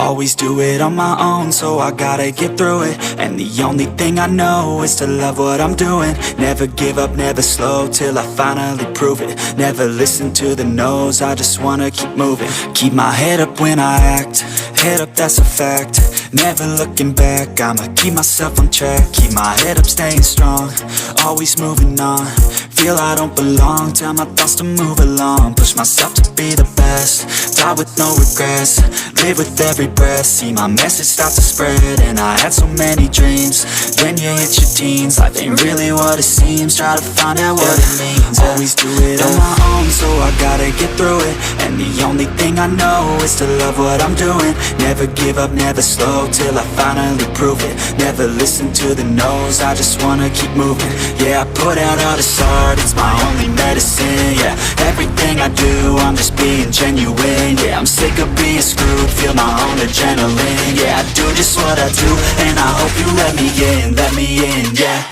always do it on my own, so I gotta get through it. And the only thing I know is to love what I'm doing. Never give up, never slow, till I finally prove it. Never listen to the no's, I just wanna keep moving. Keep my head up when I act, head up, that's a fact. Never looking back, I'ma keep myself on track. Keep my head up, staying strong, always moving on. Feel I don't belong, tell my thoughts to move along. Push myself to be the best, die with no regrets. Live with every breath, see my message start to spread. And I had so many dreams, then you hit your teens. Life ain't really what it seems, try to find out what it means. Always do it on my own, so I gotta get through it. And the only thing I know is to love what I'm doing. Never give up, never slow, till I finally prove it. Never listen to the no's, I just wanna keep moving. Yeah, I put out all this art, it's my only medicine. Yeah, everything I do, I'm just being genuine. Yeah, I'm sick of being screwed, feel my own adrenaline. Yeah, I do just what I do, and I hope you let me in, yeah.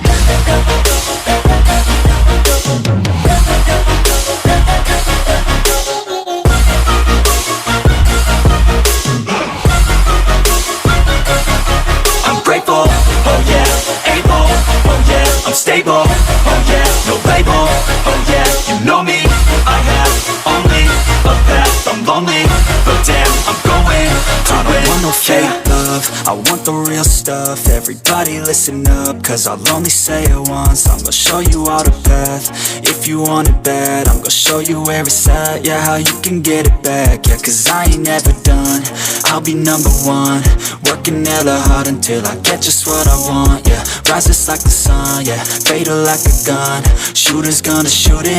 I'm grateful, oh yeah, able, oh yeah, I'm stable, oh yeah, no label, oh yeah, you know me, I have only a path, I'm lonely, but damn, I'm going to I don't want no fake love, I want the real stuff. Everybody listen up, cause I'll only say it once. I'm gonna show you all the path, if you want it bad. I'm gonna show you where it's at, yeah, how you can get it back. Yeah, cause I ain't never done, I'll be number one. Working hella hard until I get just what I want, yeah. Rises like the sun, yeah, fatal like a gun. Shooters gonna shoot it.